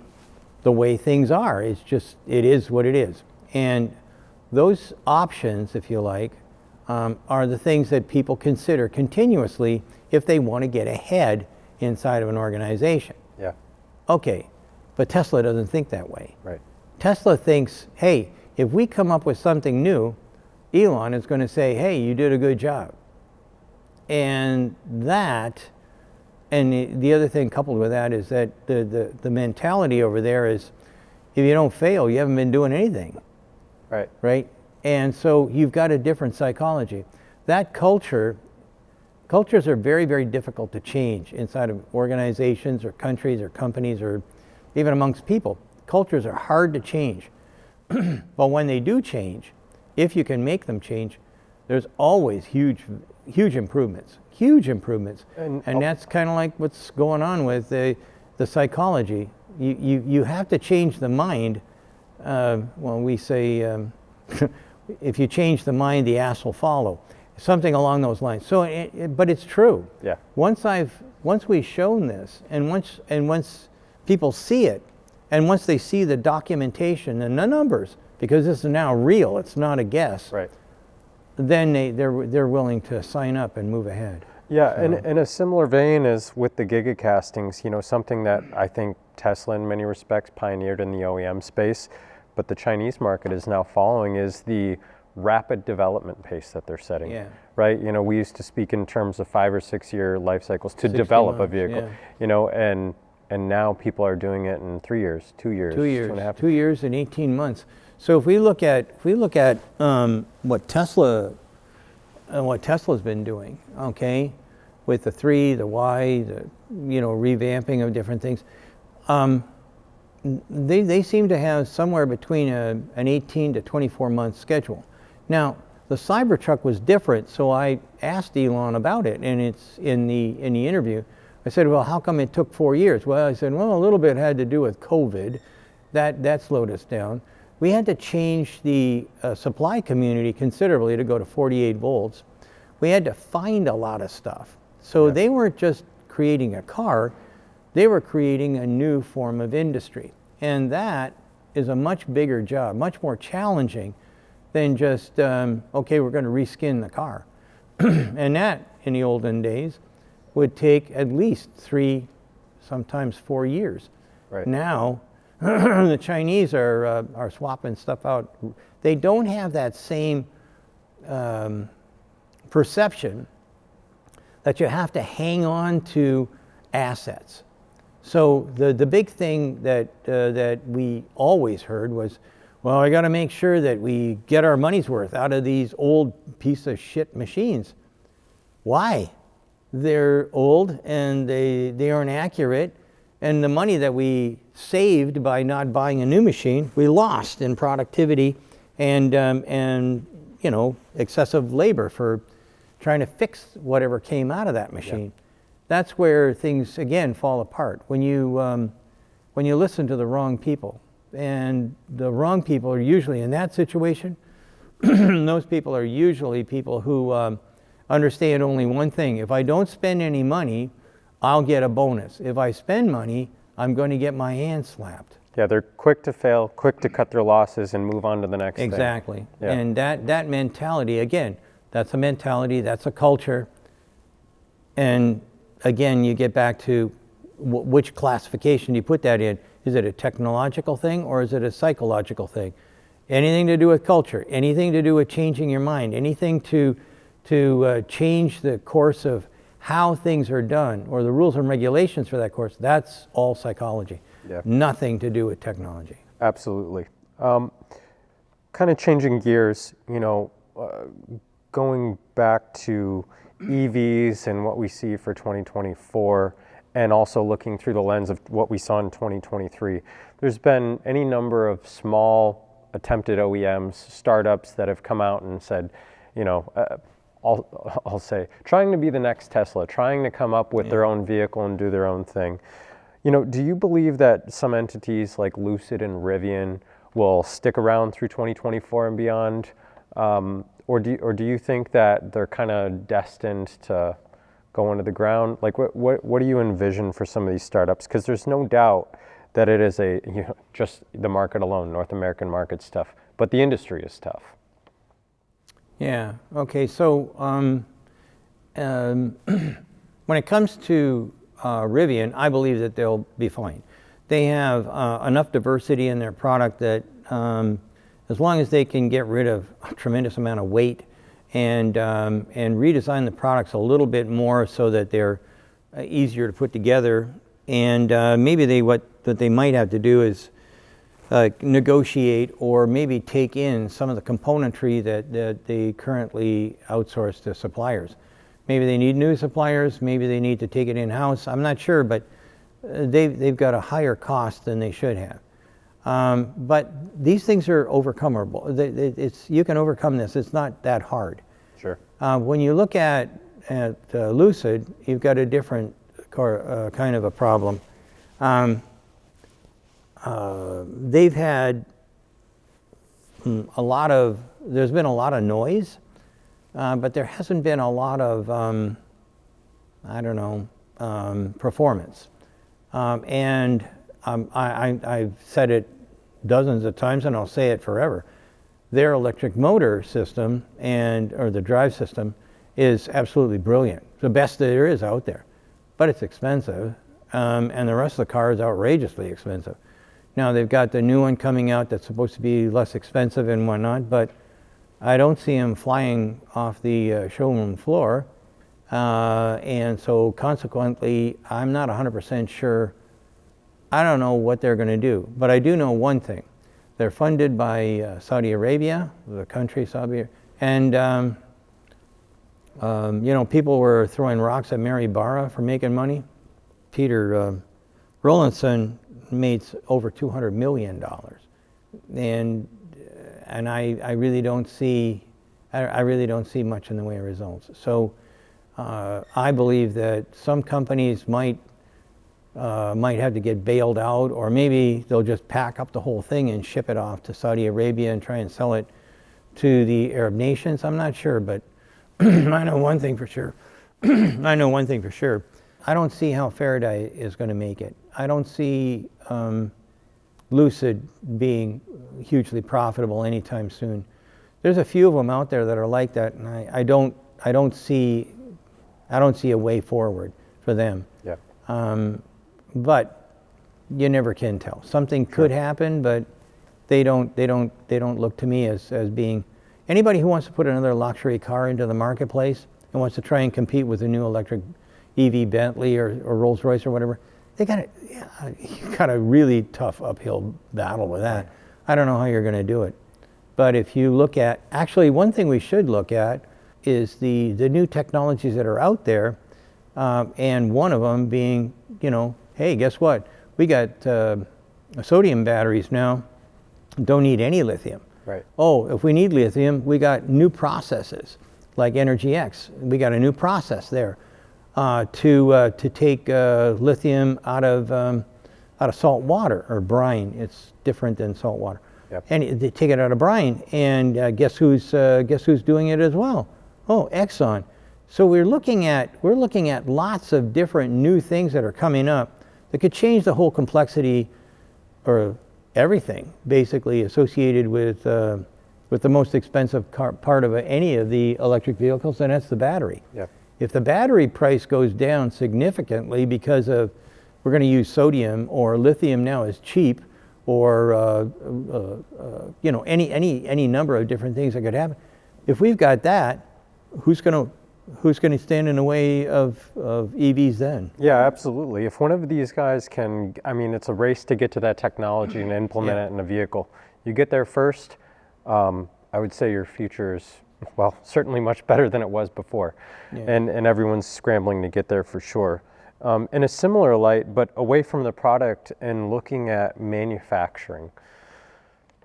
way things are. It's just, it is what it is. And those options, if you like, are the things that people consider continuously if they want to get ahead inside of an organization. Yeah. Okay, but Tesla doesn't think that way. Right. Tesla thinks, hey, if we come up with something new, Elon is going to say, hey, you did a good job. And that, and the other thing coupled with that is that the mentality over there is, if you don't fail, you haven't been doing anything. Right. Right? And so you've got a different psychology. That cultures are very, very difficult to change inside of organizations or countries or companies or even amongst people. Cultures are hard to change. But when they do change, if you can make them change, there's always huge improvements, And that's kind of like what's going on with the psychology. You have to change the mind. We say, if you change the mind, the ass will follow. Something along those lines. So, but it's true. Yeah. Once we've shown this, and once people see it, and once they see the documentation and the numbers, because this is now real, it's not a guess. Right. Then they're willing to sign up and move ahead. Yeah, So- and in a similar vein as with the gigacastings, something that I think Tesla in many respects pioneered in the OEM space, but the Chinese market is now following, is the rapid development pace that they're setting. Yeah. Right? We used to speak in terms of 5 or 6 year life cycles to 60 develop a months, vehicle. yeah. And now people are doing it in 3 years, 2 years, 2.5. 2 years and 18 months. So if we look at what Tesla's been doing, okay, with the 3, the Y, the revamping of different things, they seem to have somewhere between an 18 to 24 month schedule. Now the Cybertruck was different, so I asked Elon about it, and it's in the interview. I said, well, how come it took 4 years? Well, I said, well, a little bit had to do with COVID. That slowed us down. We had to change the supply community considerably to go to 48 volts. We had to find a lot of stuff. So they weren't just creating a car, they were creating a new form of industry. And that is a much bigger job, much more challenging than just, okay, we're going to reskin the car. And that, in the olden days, would take at least 3, sometimes 4 years. Right. Now, the Chinese are swapping stuff out. They don't have that same perception that you have to hang on to assets. So the big thing that we always heard was, well, I got to make sure that we get our money's worth out of these old piece of shit machines. Why? They're old and they aren't accurate, and the money that we saved by not buying a new machine, we lost in productivity and excessive labor for trying to fix whatever came out of that machine. Yeah. That's where things again fall apart when you listen to the wrong people, and the wrong people are usually in that situation. Those people are usually people who understand only one thing: if I don't spend any money, I'll get a bonus. If I spend money, I'm going to get my hand slapped. Yeah, they're quick to fail, quick to cut their losses and move on to the next thing. Exactly. Yeah. And that mentality, again, that's a mentality, that's a culture. And again, you get back to which classification do you put that in? Is it a technological thing or is it a psychological thing? Anything to do with culture, anything to do with changing your mind, anything to change the course of how things are done or the rules and regulations for that course, that's all psychology. Yeah. Nothing to do with technology. Absolutely. Kind of changing gears, going back to EVs and what we see for 2024, and also looking through the lens of what we saw in 2023. There's been any number of small attempted OEMs, startups that have come out and said, I'll say, trying to be the next Tesla, trying to come up with their own vehicle and do their own thing. Do you believe that some entities like Lucid and Rivian will stick around through 2024 and beyond? Or do you think that they're kind of destined to go into the ground? Like, what do you envision for some of these startups? Because there's no doubt that it is just the market alone, North American market stuff, but the industry is tough. Yeah. Okay. So when it comes to Rivian, I believe that they'll be fine. They have enough diversity in their product that as long as they can get rid of a tremendous amount of weight and redesign the products a little bit more so that they're easier to put together, and maybe what they might have to do is negotiate or maybe take in some of the componentry that they currently outsource to suppliers. Maybe they need new suppliers, maybe they need to take it in-house, I'm not sure, but they've got a higher cost than they should have. But these things are overcomable. You can overcome this, it's not that hard. Sure. When you look at Lucid, you've got a different kind of a problem. They've had there's been a lot of noise, but there hasn't been a lot of, performance. And I've said it dozens of times and I'll say it forever. Their electric motor system or the drive system is absolutely brilliant. The best there is out there, but it's expensive. And the rest of the car is outrageously expensive. Now they've got the new one coming out that's supposed to be less expensive and whatnot, but I don't see them flying off the showroom floor. And so consequently, I'm not 100% sure. I don't know what they're going to do, but I do know one thing. They're funded by Saudi Arabia, the country Saudi, and people were throwing rocks at Mary Barra for making money. Peter Rollinson made over $200 million, and I really don't see much in the way of results. So I believe that some companies might have to get bailed out, or maybe they'll just pack up the whole thing and ship it off to Saudi Arabia and try and sell it to the Arab nations. I'm not sure, but I know one thing for sure. I don't see how Faraday is going to make it. I don't see Lucid being hugely profitable anytime soon. There's a few of them out there that are like that, and I don't see a way forward for them. Yeah. But you never can tell. Something could happen, but they don't look to me as being anybody who wants to put another luxury car into the marketplace. and wants to try and compete with a new electric EV Bentley or Rolls Royce or whatever, you got a really tough uphill battle with that. I don't know how you're going to do it. But if you look at, actually one thing we should look at is the new technologies that are out there, and one of them being, hey, guess what? We got sodium batteries now, don't need any lithium. Right. Oh, if we need lithium, we got new processes like Energy X. We got a new process there to take lithium out of salt water or brine. It's different than salt water. Yep. And they take it out of brine, and guess who's doing it as well? Oh, Exxon. So we're looking at lots of different new things that are coming up that could change the whole complexity, or everything basically associated with the most expensive part of any of the electric vehicles, and that's the battery. Yep. If the battery price goes down significantly because of we're going to use sodium, or lithium now is cheap, or any number of different things that could happen. If we've got that, who's going to stand in the way of EVs then? Yeah, absolutely. If one of these guys can, it's a race to get to that technology and implement it in a vehicle. You get there first, I would say your future is, well, certainly much better than it was before. Yeah. And everyone's scrambling to get there for sure. In a similar light, but away from the product and looking at manufacturing,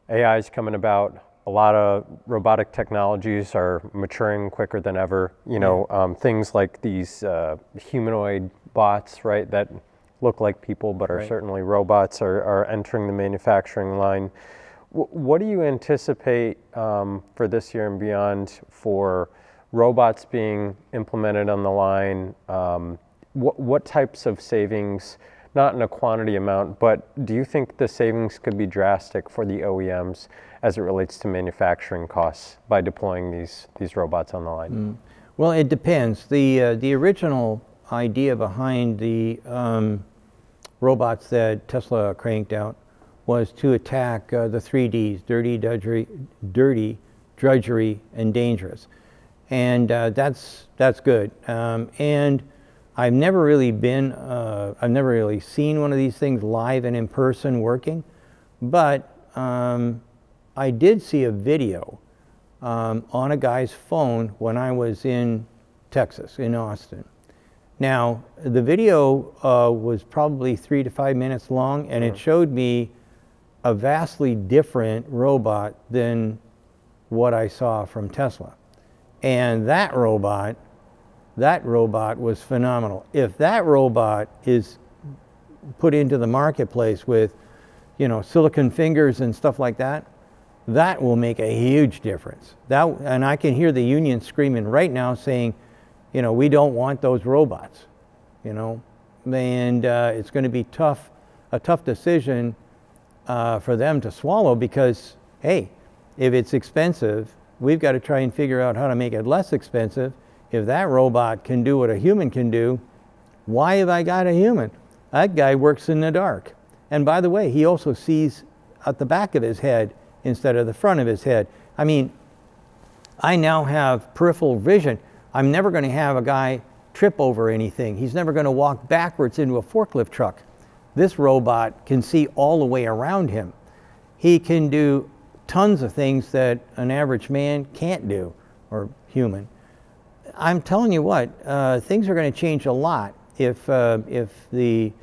AI is coming about. A lot of robotic technologies are maturing quicker than ever. Things like these humanoid bots, right, that look like people but are certainly robots, are entering the manufacturing line. What do you anticipate for this year and beyond for robots being implemented on the line? What types of savings, not in a quantity amount, but do you think the savings could be drastic for the OEMs as it relates to manufacturing costs by deploying these robots on the line? Well, it depends. The original idea behind the robots that Tesla cranked out was to attack the 3Ds, dirty, drudgery, and dangerous. And that's good. And I've never really seen one of these things live and in person working, but I did see a video on a guy's phone when I was in Texas, in Austin. Now, the video was probably 3 to 5 minutes long, and it showed me a vastly different robot than what I saw from Tesla. And that robot was phenomenal. If that robot is put into the marketplace with, silicon fingers and stuff like that, that will make a huge difference. And I can hear the union screaming right now saying, we don't want those robots, and it's going to be a tough decision for them to swallow, because, hey, if it's expensive, we've got to try and figure out how to make it less expensive. If that robot can do what a human can do, why have I got a human? That guy works in the dark. And by the way, he also sees at the back of his head instead of the front of his head. I now have peripheral vision. I'm never going to have a guy trip over anything. He's never going to walk backwards into a forklift truck. This robot can see all the way around him. He can do tons of things that an average man can't do, or human. I'm telling you what, things are going to change a lot if these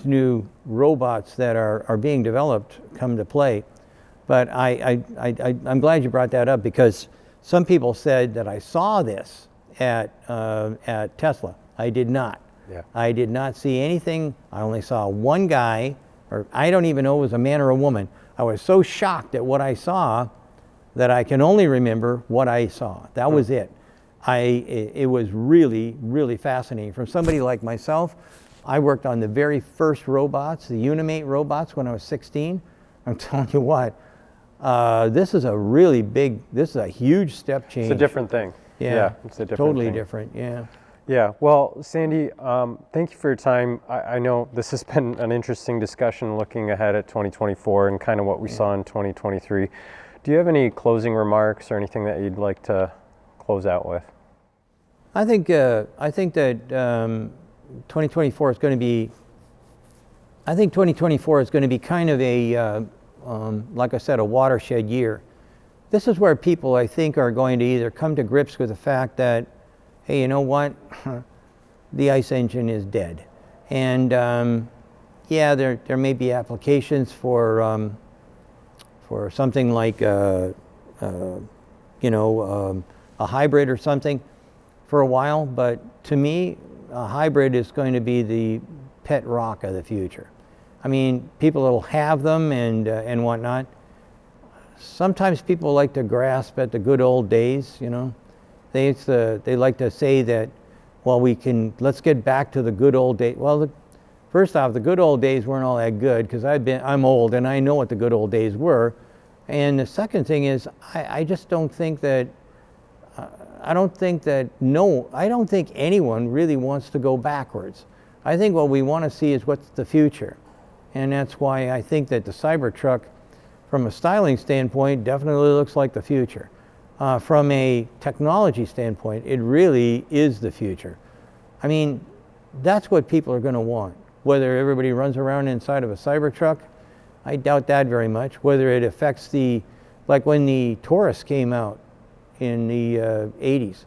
new robots that are being developed come to play. But I'm glad you brought that up, because some people said that I saw this at Tesla. I did not. Yeah. I did not see anything. I only saw one guy, or I don't even know if it was a man or a woman. I was so shocked at what I saw that I can only remember what I saw. That was it. It was really, really fascinating. From somebody like myself, I worked on the very first robots, the Unimate robots, when I was 16. I'm telling you what, this is a huge step change. It's a different thing. Yeah, it's a different totally thing. different, yeah. Yeah, well, Sandy, thank you for your time. I know this has been an interesting discussion looking ahead at 2024 and kind of what we saw in 2023. Do you have any closing remarks or anything that you'd like to close out with? I think that 2024 is going to be. I think 2024 is going to be kind of a, like I said, a watershed year. This is where people, I think, are going to either come to grips with the fact that, hey, you know what, the ICE engine is dead, and yeah, there may be applications for something like a hybrid or something for a while, but to me, a hybrid is going to be the pet rock of the future. I mean, people will have them and whatnot. Sometimes people like to grasp at the good old days, you know. They like to say that, well, let's get back to the good old days. Well, first off, the good old days weren't all that good, because I'm old and I know what the good old days were. And the second thing is, I just don't think that, I don't think anyone really wants to go backwards. I think what we want to see is what's the future. And that's why I think that the Cybertruck, from a styling standpoint, definitely looks like the future. From a technology standpoint, it really is the future. I mean, that's what people are going to want. Whether everybody runs around inside of a Cybertruck, I doubt that very much. Whether it affects like when the Taurus came out in the 80s,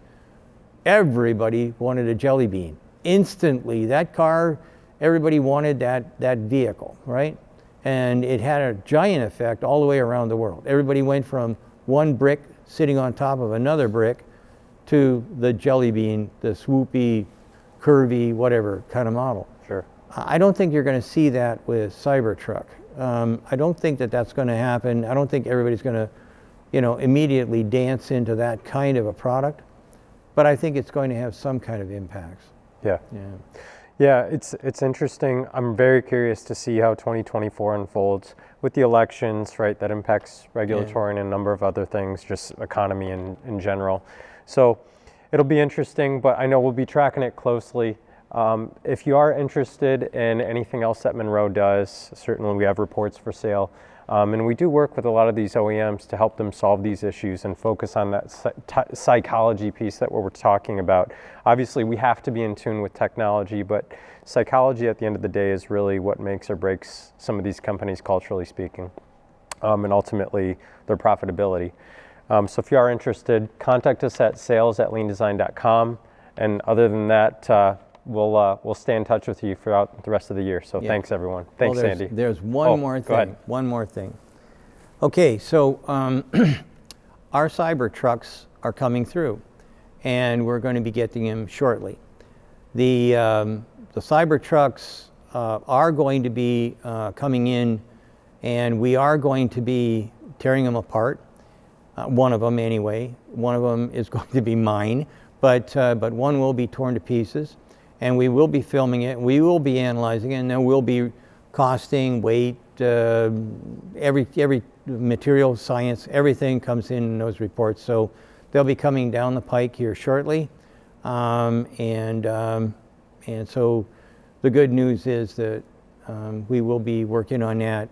everybody wanted a jelly bean. Instantly, that car, everybody wanted that vehicle, right? And it had a giant effect all the way around the world. Everybody went from one brick sitting on top of another brick to the jelly bean, the swoopy, curvy, whatever kind of model. Sure. I don't think you're going to see that with Cybertruck. I don't think that that's going to happen. I don't think everybody's going to, immediately dance into that kind of a product. But I think it's going to have some kind of impacts. Yeah. Yeah. Yeah, it's interesting. I'm very curious to see how 2024 unfolds with the elections, right? That impacts regulatory and a number of other things, just economy in general. So it'll be interesting, but I know we'll be tracking it closely. If you are interested in anything else that Munro does, certainly we have reports for sale. And we do work with a lot of these OEMs to help them solve these issues and focus on that psychology piece that we're talking about. Obviously, we have to be in tune with technology, but psychology at the end of the day is really what makes or breaks some of these companies, culturally speaking, and ultimately their profitability. So if you are interested, contact us at sales@leandesign.com. And other than that, we'll stay in touch with you throughout the rest of the year. So Thanks, everyone. Thanks, Sandy. There's one more thing. Go ahead. One more thing. Okay, so our Cybertrucks are coming through, and we're going to be getting them shortly. The Cybertrucks are going to be coming in, and we are going to be tearing them apart. One of them, anyway. One of them is going to be mine, but one will be torn to pieces. And we will be filming it, we will be analyzing it, and then we'll be costing, weight, every material science, everything comes in those reports. So they'll be coming down the pike here shortly. And so the good news is that we will be working on that.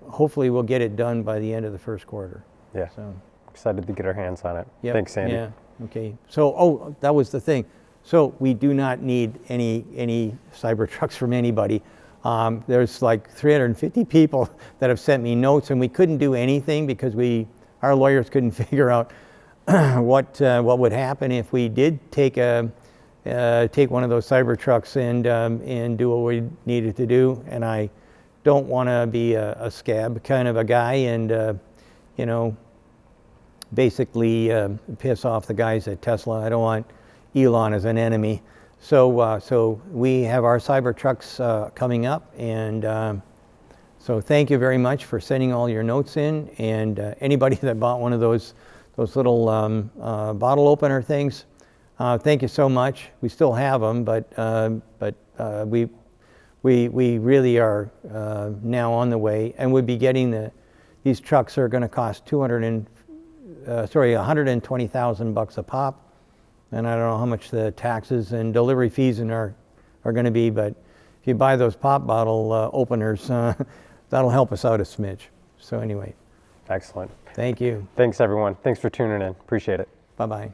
Hopefully we'll get it done by the end of the first quarter. Yeah, so excited to get our hands on it. Yep. Thanks, Sandy. Yeah. Okay. So, that was the thing. So we do not need any Cybertrucks from anybody. There's like 350 people that have sent me notes, and we couldn't do anything because our lawyers couldn't figure out what would happen if we did take one of those Cybertrucks and do what we needed to do. And I don't want to be a scab kind of a guy and basically piss off the guys at Tesla. I don't want Elon as an enemy. So we have our Cybertrucks coming up, and so thank you very much for sending all your notes in, and anybody that bought one of those little bottle opener things, thank you so much. We still have them, but we really are now on the way, and we'll be getting these trucks are going to cost $120,000 a pop, and I don't know how much the taxes and delivery fees are going to be, but if you buy those pop bottle openers, that'll help us out a smidge. So anyway. Excellent. Thank you. Thanks, everyone. Thanks for tuning in. Appreciate it. Bye-bye.